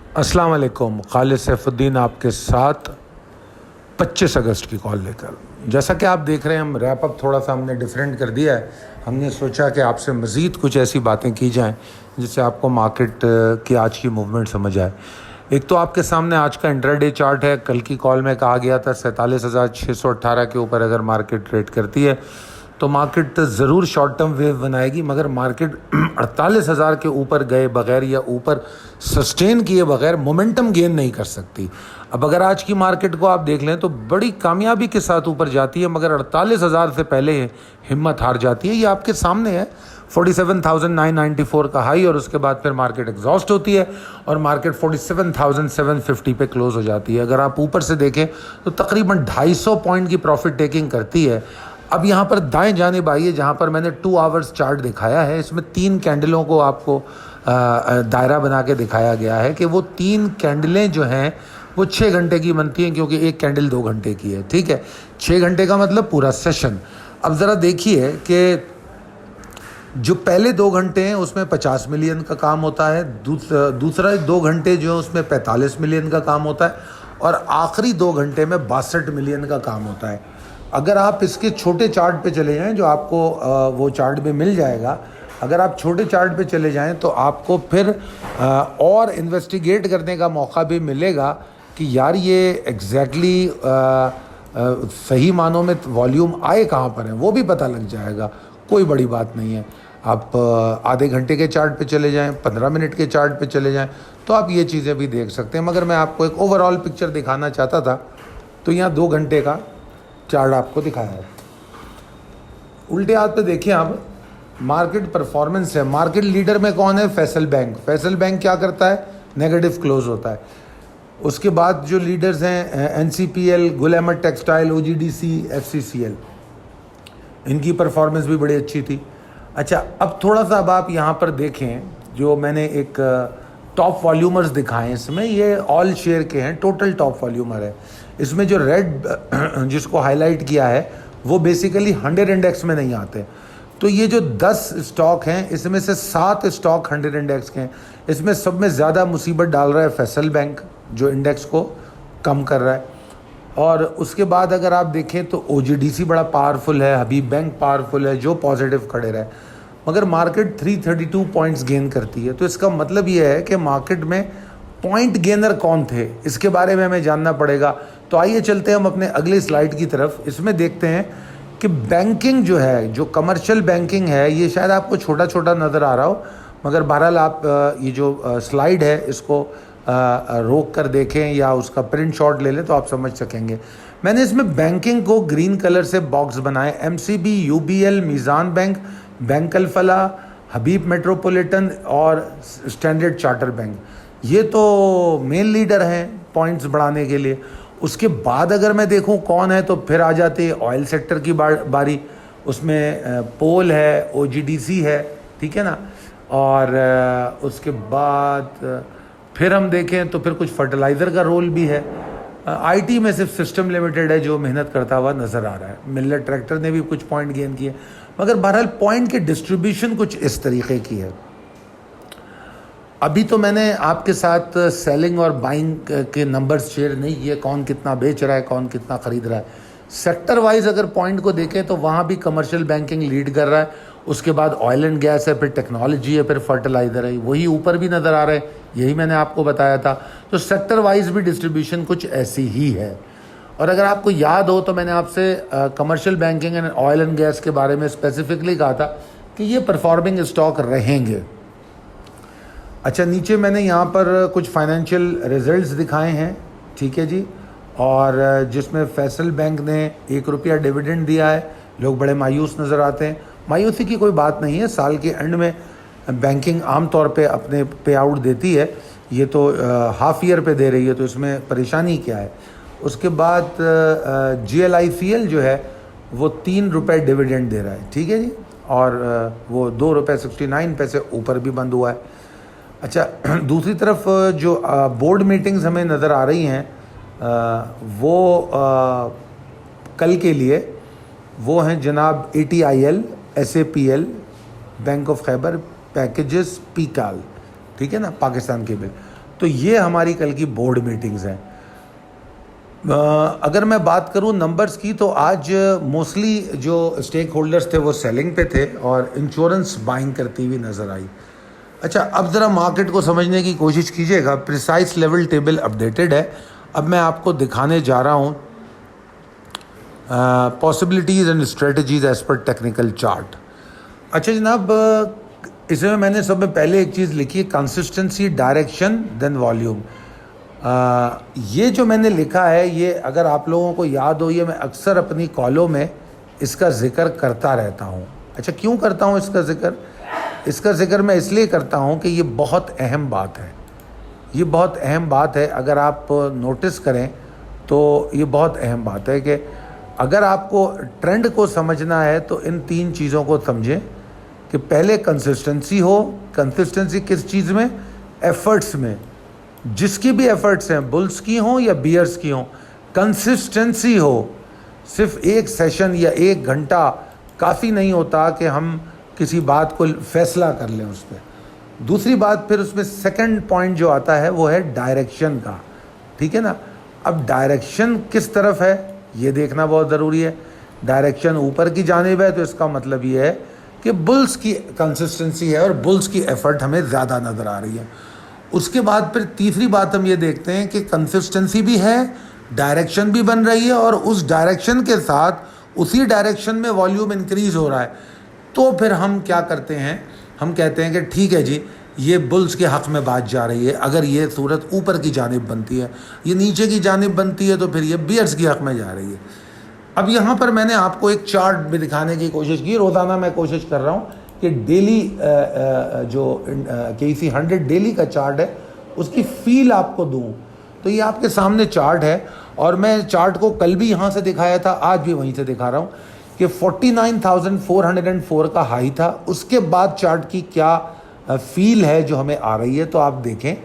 अस्सलाम वालेकुम। खालिद सैफुद्दीन आपके साथ 25 अगस्त की कॉल लेकर। जैसा कि आप देख रहे हैं, हम रैप अप थोड़ा सा हमने डिफरेंट कर दिया है। हमने सोचा कि आपसे मज़ीद कुछ ऐसी बातें की जाएं जिससे आपको मार्केट की आज की मूवमेंट समझ आए। एक तो आपके सामने आज का इंट्राडे चार्ट है। कल की कॉल में कहा गया था 47,618 के ऊपर अगर मार्केट ट्रेड करती है तो मार्केट ज़रूर शॉर्ट टर्म वेव बनाएगी, मगर मार्केट 48,000 के ऊपर गए बगैर या ऊपर सस्टेन किए बगैर मोमेंटम गेन नहीं कर सकती। अब अगर आज की मार्केट को आप देख लें तो बड़ी कामयाबी के साथ ऊपर जाती है, मगर 48,000 से पहले हिम्मत हार जाती है। ये आपके सामने है, 47,994 का हाई, और उसके बाद फिर मार्केट एग्जॉस्ट होती है और मार्केट 47,750 पे क्लोज हो जाती है। अगर आप ऊपर से देखें तो तकरीबन 250 पॉइंट की प्रॉफिट टेकिंग करती है। अब यहाँ पर दाएं जानिब आइए, जहाँ पर मैंने 2 आवर्स चार्ट दिखाया है। इसमें 3 कैंडलों को आपको दायरा बना के दिखाया गया है कि वो 3 कैंडलें जो हैं वो 6 घंटे की बनती हैं, क्योंकि एक कैंडल 2 घंटे की है। ठीक है, 6 घंटे का मतलब पूरा सेशन। अब ज़रा देखिए कि जो पहले 2 घंटे हैं उसमें 50 मिलियन का काम होता है, दूसरा 2 घंटे जो है उसमें 45 मिलियन का काम होता है, और आखिरी 2 घंटे में 62 मिलियन का काम होता है। अगर आप इसके छोटे चार्ट पे चले जाएं, जो आपको वो चार्ट भी मिल जाएगा, अगर आप छोटे चार्ट पे चले जाएं तो आपको फिर और इन्वेस्टिगेट करने का मौका भी मिलेगा कि यार ये एग्जैक्टली सही मानों में वॉल्यूम आए कहाँ पर हैं, वो भी पता लग जाएगा। कोई बड़ी बात नहीं है। आप आधे घंटे के चार्ट पे चले जाएं, 15 मिनट के चार्ट पे चले जाएं, तो आप ये चीज़ें भी देख सकते हैं। मगर मैं आपको एक ओवरऑल पिक्चर दिखाना चाहता था, तो यहाँ 2 घंटे का चार्ट आपको दिखाया है। उल्टे हाथ पे देखिए आप, मार्केट परफॉर्मेंस है। मार्केट लीडर में कौन है? फैसल बैंक। फैसल बैंक क्या करता है? नेगेटिव क्लोज होता है। उसके बाद जो लीडर्स हैं NCPL, Gul Ahmed textile, OGDC, एफसीसीएल, इनकी परफॉर्मेंस भी बड़ी अच्छी थी। अच्छा, अब थोड़ा सा अब आप यहाँ पर देखें, जो मैंने एक टॉप वॉल्यूमर्स दिखाएं, इसमें ये ऑल शेयर के हैं, टोटल टॉप वॉल्यूमर है। इसमें जो रेड जिसको हाईलाइट किया है वो बेसिकली 100 इंडेक्स में नहीं आते। तो ये जो 10 स्टॉक हैं, इसमें से 7 स्टॉक 100 इंडेक्स के हैं। इसमें सब में ज़्यादा मुसीबत डाल रहा है फैसल बैंक, जो इंडेक्स को कम कर रहा है। और उसके बाद अगर आप देखें तो ओजीडीसी बड़ा पावरफुल है, हबीब बैंक पावरफुल है, जो पॉजिटिव खड़े रहे। मगर मार्केट 332 पॉइंट्स गेन करती है। तो इसका मतलब ये है कि मार्केट में पॉइंट गेनर कौन थे, इसके बारे में हमें जानना पड़ेगा। तो आइए चलते हैं हम अपने अगली स्लाइड की तरफ। इसमें देखते हैं कि बैंकिंग जो है, जो कमर्शियल बैंकिंग है, ये शायद आपको छोटा छोटा नज़र आ रहा हो, मगर बहरहाल आप ये जो स्लाइड है इसको रोक कर देखें या उसका प्रिंट शॉट ले लें तो आप समझ सकेंगे। मैंने इसमें बैंकिंग को ग्रीन कलर से बॉक्स बनाए। एमसीबी, यूबीएल, मीज़ान बैंक, बैंक अल फलाह, हबीब मेट्रोपॉलिटन और स्टैंडर्ड चार्टर बैंक, ये तो मेन लीडर हैं पॉइंट्स बढ़ाने के लिए। उसके बाद अगर मैं देखूं कौन है, तो फिर आ जाती है ऑयल सेक्टर की बारी। उसमें पोल है, ओजीडीसी है, ठीक है ना। और उसके बाद फिर हम देखें तो फिर कुछ फर्टिलाइज़र का रोल भी है। आईटी में सिर्फ सिस्टम लिमिटेड है जो मेहनत करता हुआ नज़र आ रहा है। मिलर ट्रैक्टर ने भी कुछ पॉइंट गेन किए, मगर बहरहाल पॉइंट की डिस्ट्रीब्यूशन कुछ इस तरीके की है। अभी तो मैंने आपके साथ सेलिंग और बाइंग के नंबर्स शेयर नहीं किए, कौन कितना बेच रहा है, कौन कितना ख़रीद रहा है। सेक्टर वाइज अगर पॉइंट को देखें तो वहाँ भी कमर्शियल बैंकिंग लीड कर रहा है। उसके बाद ऑयल एंड गैस है, फिर टेक्नोलॉजी है, फिर फर्टिलाइज़र है, वही ऊपर भी नज़र आ रहा है। यही मैंने आपको बताया था। तो सेक्टर वाइज भी डिस्ट्रीब्यूशन कुछ ऐसी ही है। और अगर आपको याद हो तो मैंने आपसे commercial banking and oil and gas के बारे में स्पेसिफिकली कहा था कि ये परफॉर्मिंग स्टॉक रहेंगे। अच्छा, नीचे मैंने यहाँ पर कुछ फाइनेंशियल रिजल्ट्स दिखाए हैं, ठीक है जी। और जिसमें फैसल बैंक ने 1 रुपया डिविडेंड दिया है। लोग बड़े मायूस नज़र आते हैं। मायूसी की कोई बात नहीं है, साल के एंड में बैंकिंग आम तौर पे अपने पे आउट देती है। ये तो हाफ ईयर पे दे रही है, तो इसमें परेशानी क्या है। उसके बाद GLICL जो है वो 3 रुपये डिविडेंड दे रहा है, ठीक है जी। और वो 2 रुपये 69 पैसे ऊपर भी बंद हुआ है। अच्छा, दूसरी तरफ जो बोर्ड मीटिंग्स हमें नज़र आ रही हैं वो कल के लिए वो हैं जनाब ATIL, SAPL, bank of Khyber, Packages, पीकाल, ठीक है ना, पाकिस्तान केबल। तो ये हमारी कल की बोर्ड मीटिंग्स हैं। अगर मैं बात करूं नंबर्स की, तो आज मोस्टली जो स्टेक होल्डर्स थे वो सेलिंग पे थे और इंश्योरेंस बाइंग करती हुई नज़र आई। अच्छा, अब ज़रा मार्केट को समझने की कोशिश कीजिएगा। प्रिसाइज लेवल टेबल अपडेटेड है। अब मैं आपको दिखाने जा रहा हूँ possibilities and strategies as per technical chart. अच्छा जनाब, इसमें मैंने सब में पहले एक चीज़ लिखी है, कंसिस्टेंसी, डायरेक्शन, देन वॉल्यूम। ये जो मैंने लिखा है, ये अगर आप लोगों को याद हो, ये मैं अक्सर अपनी कॉलों में इसका ज़िक्र करता रहता हूँ। अच्छा, क्यों करता हूँ इसका ज़िक्र? इसका ज़िक्र मैं इसलिए करता हूँ कि ये बहुत अहम बात है। ये बहुत अहम बात है। अगर आप नोटिस करें तो ये बहुत अहम बात है कि अगर आपको ट्रेंड को समझना है तो इन 3 चीज़ों को समझें कि पहले कंसिस्टेंसी हो। कंसिस्टेंसी किस चीज़ में? एफर्ट्स में। जिसकी भी एफर्ट्स हैं, बुल्स की हों या बियर्स की हों, कंसिस्टेंसी हो। सिर्फ एक सेशन या 1 घंटा काफ़ी नहीं होता कि हम किसी बात को फैसला कर लें उस पर। दूसरी बात, फिर उसमें सेकंड पॉइंट जो आता है वो है डायरेक्शन का। ठीक है ना? अब डायरेक्शन किस तरफ है ये देखना बहुत ज़रूरी है। डायरेक्शन ऊपर की जानिब है तो इसका मतलब ये है कि बुल्स की कंसिस्टेंसी है और बुल्स की एफर्ट हमें ज़्यादा नज़र आ रही है। उसके बाद फिर तीसरी बात हम ये देखते हैं कि कंसिस्टेंसी भी है, डायरेक्शन भी बन रही है और उस डायरेक्शन के साथ उसी डायरेक्शन में वॉल्यूम इंक्रीज़ हो रहा है। तो फिर हम क्या करते हैं? हम कहते हैं कि ठीक है जी, ये बुल्स के हक़ में बात जा रही है। अगर ये सूरत ऊपर की जानिब बनती है, ये नीचे की जानिब बनती है, तो फिर ये बियर्स के हक़ में जा रही है। अब यहाँ पर मैंने आपको एक चार्ट भी दिखाने की कोशिश की। रोज़ाना मैं कोशिश कर रहा हूँ कि डेली जो KEC 100 डेली का चार्ट है उसकी फील आपको दूँ। तो ये आपके सामने चार्ट है और मैं चार्ट को कल भी यहाँ से दिखाया था, आज भी वहीं से दिखा रहा हूँ कि 49,404 का हाई था। उसके बाद चार्ट की क्या फील है जो हमें आ रही है, तो आप देखें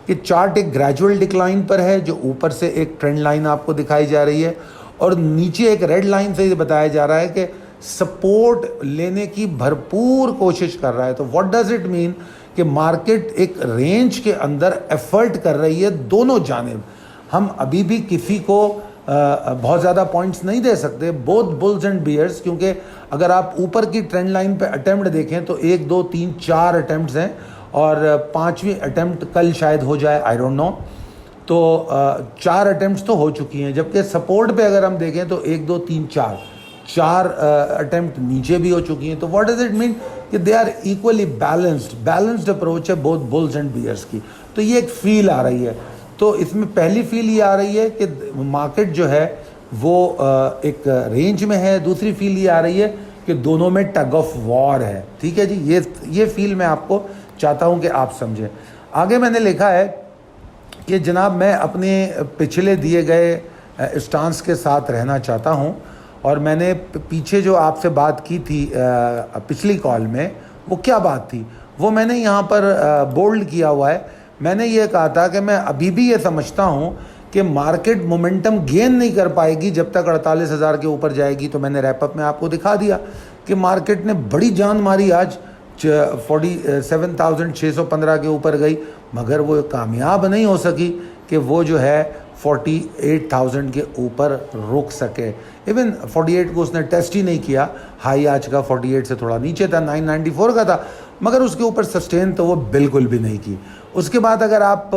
कि चार्ट एक ग्रेजुअल डिक्लाइन पर है, जो ऊपर से एक ट्रेंड लाइन आपको दिखाई जा रही है और नीचे एक रेड लाइन से ये बताया जा रहा है कि सपोर्ट लेने की भरपूर कोशिश कर रहा है। तो व्हाट डज इट मीन कि मार्केट एक रेंज के अंदर एफर्ट कर रही है दोनों जानिब। हम अभी भी किसी को बहुत ज़्यादा पॉइंट्स नहीं दे सकते, बोथ बुल्स एंड बियर्स, क्योंकि अगर आप ऊपर की ट्रेंड लाइन पे अटेम्प्ट देखें तो 1 2 3 4 अटेम्प्ट्स हैं और 5वीं अटेम्प्ट कल शायद हो जाए, आई डोंट नो। तो 4 अटेम्प्ट्स तो हो चुकी हैं, जबकि सपोर्ट पे अगर हम देखें तो 1 2 3 4 अटेम्प्ट नीचे भी हो चुकी हैं। तो व्हाट डज इट मीन कि they are equally balanced approach है बोथ बुल्स एंड बियर्स की। तो ये एक फील आ रही है। तो इसमें पहली फील ये आ रही है कि मार्केट जो है वो एक रेंज में है। दूसरी फील ये आ रही है कि दोनों में टग ऑफ वॉर है। ठीक है जी, ये फील मैं आपको चाहता हूं कि आप समझें। आगे मैंने लिखा है कि जनाब मैं अपने पिछले दिए गए स्टांस के साथ रहना चाहता हूं और मैंने पीछे जो आपसे बात की थी पिछली कॉल में, वो क्या बात थी वो मैंने यहाँ पर बोल्ड किया हुआ है। मैंने ये कहा था कि मैं अभी भी ये समझता हूँ कि मार्केट मोमेंटम गेन नहीं कर पाएगी जब तक 48,000 के ऊपर जाएगी। तो मैंने रैपअप में आपको दिखा दिया कि मार्केट ने बड़ी जान मारी, आज 47,615 के ऊपर गई, मगर वो कामयाब नहीं हो सकी कि वो जो है 48,000 के ऊपर रुक सके। इवन 48 को उसने टेस्ट ही नहीं किया। हाई आज का 48 से थोड़ा नीचे था, 994 का था, मगर उसके ऊपर सस्टेन तो वो बिल्कुल भी नहीं की। उसके बाद अगर आप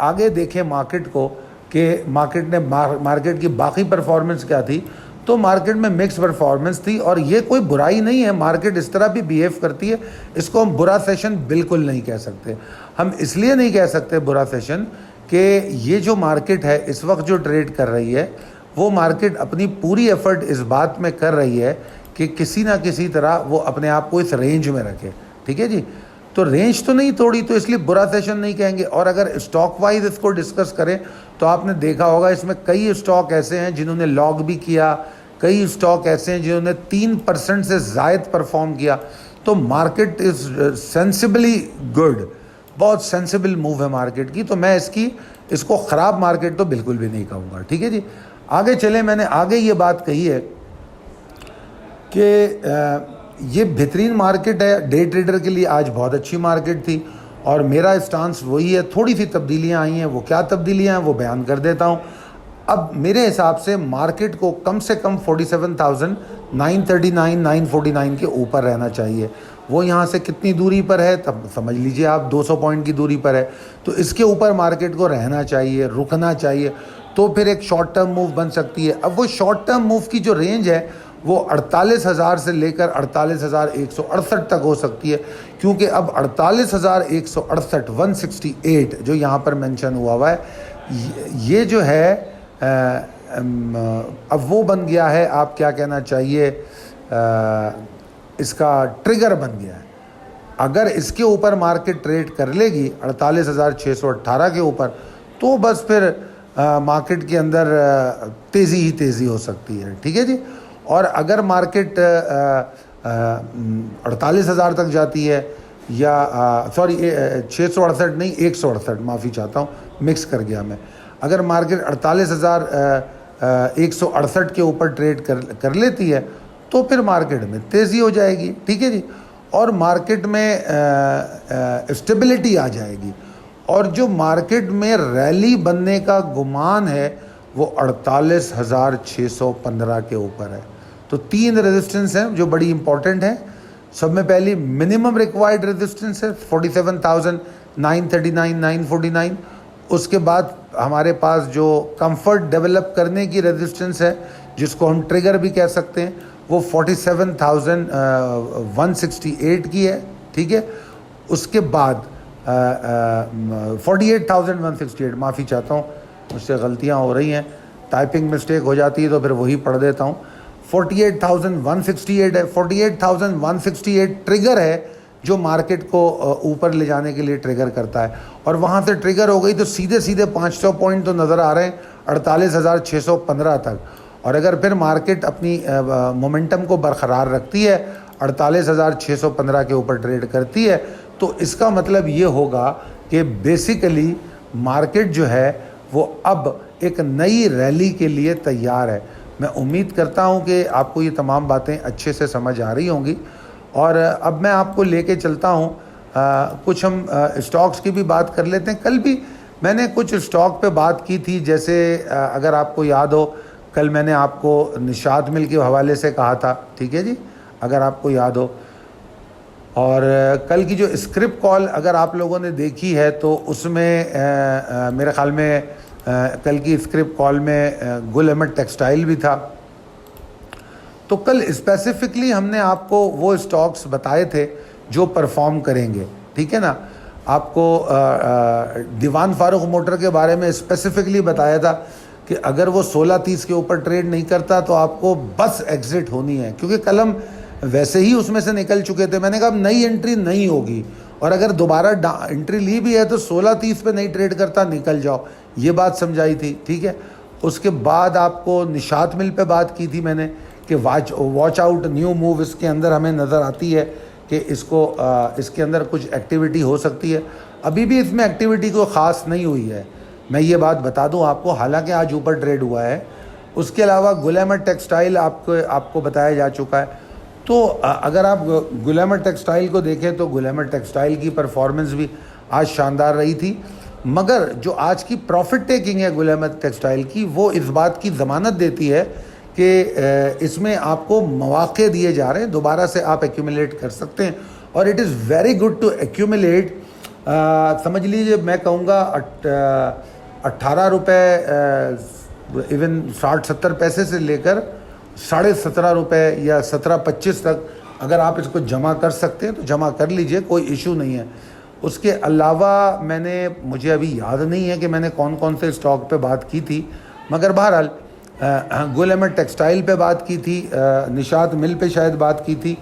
आगे देखें मार्केट को कि मार्केट की बाकी परफॉर्मेंस क्या थी, तो मार्केट में मिक्स परफॉर्मेंस थी। और ये कोई बुराई नहीं है, मार्केट इस तरह भी बिहेव करती है, इसको हम बुरा सेशन बिल्कुल नहीं कह सकते। हम इसलिए नहीं कह सकते बुरा सेशन कि ये जो मार्केट है इस वक्त जो ट्रेड कर रही है, वो मार्केट अपनी पूरी एफर्ट इस बात में कर रही है कि किसी ना किसी तरह वो अपने आप को इस रेंज में रखे। ठीक है जी, तो रेंज तो नहीं तोड़ी, तो इसलिए बुरा सेशन नहीं कहेंगे। और अगर स्टॉक वाइज इसको डिस्कस करें तो आपने देखा होगा इसमें कई स्टॉक ऐसे हैं जिन्होंने लॉग भी किया, कई स्टॉक ऐसे हैं जिन्होंने 3% से ज़ायद परफॉर्म किया। तो मार्केट इज़ सेंसिबली गुड, बहुत सेंसिबल मूव है मार्केट की। तो मैं इसको ख़राब मार्केट तो बिल्कुल भी नहीं कहूँगा। ठीक है जी, आगे चले। मैंने आगे ये बात कही है कि ये बेहतरीन मार्केट है, डे ट्रेडर के लिए आज बहुत अच्छी मार्केट थी। और मेरा स्टांस वही है। थोड़ी सी तब्दीलियाँ आई हैं, वो क्या तब्दीलियाँ हैं वो बयान कर देता हूँ। अब मेरे हिसाब से मार्केट को कम से कम 47,939 949 के ऊपर रहना चाहिए। वो यहाँ से कितनी दूरी पर है तब समझ लीजिए आप, 200 पॉइंट की दूरी पर है। तो इसके ऊपर मार्केट को रहना चाहिए, रुकना चाहिए, तो फिर एक शॉर्ट टर्म मूव बन सकती है। अब वो शॉर्ट टर्म मूव की जो रेंज है वो 48,000 से लेकर 48,168 तक हो सकती है, क्योंकि अब 48,168 168 जो यहाँ पर मेंशन हुआ है, ये जो है अब वो बन गया है, आप क्या कहना चाहिए, इसका ट्रिगर बन गया है। अगर इसके ऊपर मार्केट ट्रेड कर लेगी 48,618 के ऊपर, तो बस फिर मार्केट के अंदर तेज़ी ही तेज़ी हो सकती है। ठीक है जी। और अगर मार्केट 48,000 तक जाती है, या 668 नहीं 168, माफ़ी चाहता हूँ, मिक्स कर गया मैं। अगर मार्केट 48,168 के ऊपर ट्रेड कर लेती है, तो फिर मार्केट में तेज़ी हो जाएगी। ठीक है जी। और मार्केट में स्टेबिलिटी आ जाएगी। और जो मार्केट में रैली बनने का गुमान है वो 48,615 के ऊपर है। तो 3 रेजिस्टेंस हैं जो बड़ी इंपॉर्टेंट हैं। सब में पहली मिनिमम रिक्वायर्ड रेजिस्टेंस है 47,939 949। उसके बाद हमारे पास जो कंफर्ट डेवलप करने की रेजिस्टेंस है, जिसको हम ट्रिगर भी कह सकते हैं, वो 47,168 की है। ठीक है। उसके बाद 48,168, माफ़ी चाहता हूँ, मुझसे गलतियाँ हो रही हैं, टाइपिंग मिस्टेक हो जाती है तो फिर वही पढ़ देता हूँ। 48,168 है। 48,168 ट्रिगर है जो मार्केट को ऊपर ले जाने के लिए ट्रिगर करता है। और वहाँ से ट्रिगर हो गई तो सीधे सीधे 500 पॉइंट तो नज़र आ रहे हैं 48,615 तक। और अगर फिर मार्केट अपनी मोमेंटम को बरकरार रखती है, 48,615 के ऊपर ट्रेड करती है, तो इसका मतलब ये होगा कि बेसिकली मार्केट जो है वो अब एक नई रैली के लिए तैयार है। मैं उम्मीद करता हूँ कि आपको ये तमाम बातें अच्छे से समझ आ रही होंगी। और अब मैं आपको लेके चलता हूँ, कुछ हम स्टॉक्स की भी बात कर लेते हैं। कल भी मैंने कुछ स्टॉक पे बात की थी, जैसे अगर आपको याद हो, कल मैंने आपको निशात मिल के हवाले से कहा था। ठीक है जी, अगर आपको याद हो। और कल की जो स्क्रिप्ट कॉल अगर आप लोगों ने देखी है तो उसमें मेरे ख़्याल में कल की स्क्रिप्ट कॉल में गुल अहमद टेक्सटाइल भी था। तो कल स्पेसिफिकली हमने आपको वो स्टॉक्स बताए थे जो परफॉर्म करेंगे। ठीक है ना। आपको दीवान फारूक मोटर के बारे में स्पेसिफिकली बताया था कि अगर वो 16.30 के ऊपर ट्रेड नहीं करता तो आपको बस एग्ज़िट होनी है, क्योंकि कल हम वैसे ही उसमें से निकल चुके थे। मैंने कहा अब नई एंट्री नहीं होगी, और अगर दोबारा एंट्री ली भी है तो 16.30 पे नहीं ट्रेड करता, निकल जाओ, ये बात समझाई थी। ठीक है। उसके बाद आपको निशात मिल पे बात की थी मैंने कि वॉच आउट न्यू मूव इसके अंदर हमें नज़र आती है कि इसके अंदर कुछ एक्टिविटी हो सकती है। अभी भी इसमें एक्टिविटी कोई ख़ास नहीं हुई है, मैं ये बात बता दूं आपको, हालांकि आज ऊपर ट्रेड हुआ है। उसके अलावा गुल अहमद टेक्सटाइल आपको बताया जा चुका है। तो अगर आप गुल अहमद टेक्सटाइल को देखें तो गुल अहमद टेक्सटाइल की परफॉर्मेंस भी आज शानदार रही थी, मगर जो आज की प्रॉफिट टेकिंग है गुल अहमद टेक्सटाइल की, वो इस बात की ज़मानत देती है कि इसमें आपको मौक़े दिए जा रहे हैं, दोबारा से आप एक्यूमुलेट कर सकते हैं। और it is very good to accumulate. समझ लीजिए, मैं कहूँगा 18 रुपये इवन 60-70 पैसे से लेकर 17.5 रुपये या 17-25 तक अगर आप इसको जमा कर सकते हैं तो जमा कर लीजिए, कोई इशू नहीं है। उसके अलावा मुझे अभी याद नहीं है कि मैंने कौन कौन से स्टॉक पे बात की थी, मगर बहरहाल गुल अहमद टेक्सटाइल पे बात की थी, निशात मिल पे शायद बात की थी।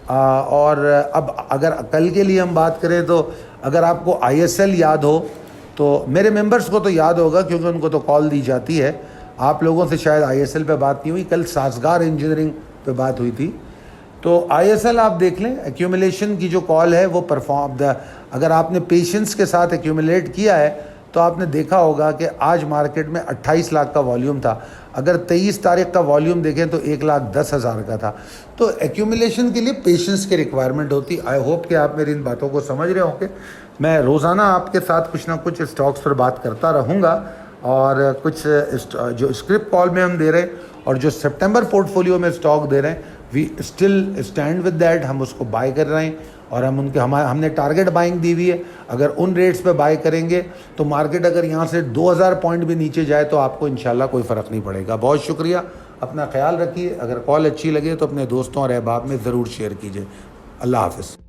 और अब अगर कल के लिए हम बात करें तो अगर आपको ISL याद हो तो मेरे मेंबर्स को तो याद होगा क्योंकि उनको तो कॉल दी जाती है। आप लोगों से शायद ISL पे बात नहीं हुई, कल साजगार इंजीनियरिंग पे बात हुई थी। तो ISL आप देख लें, एक्यूमुलेशन की जो कॉल है वो अगर आपने पेशेंस के साथ एक्यूमुलेट किया है तो आपने देखा होगा कि आज मार्केट में 28 लाख का वॉल्यूम था। अगर 23 तारीख का वॉल्यूम देखें तो 1,10,000 का था। तो एक्यूमुलेशन के लिए पेशेंस की रिक्वायरमेंट होती। आई होप कि आप मेरी इन बातों को समझ रहे होंगे। मैं रोज़ाना आपके साथ कुछ ना कुछ स्टॉक्स पर बात करता रहूँगा, और कुछ जो स्क्रिप्ट कॉल में हम दे रहे हैं और जो सितंबर पोर्टफोलियो में स्टॉक दे रहे हैं, we still stand with that. हम उसको बाय कर रहे हैं और हमने टारगेट बाइंग दी हुई है। अगर उन रेट्स पे बाय करेंगे तो मार्केट अगर यहाँ से 2000 पॉइंट भी नीचे जाए तो आपको इंशाल्लाह कोई फ़र्क नहीं पड़ेगा। बहुत शुक्रिया, अपना ख्याल रखिए। अगर कॉल अच्छी लगे तो अपने दोस्तों और अहबाब में ज़रूर शेयर कीजिए। अल्लाह हाफ़िज़।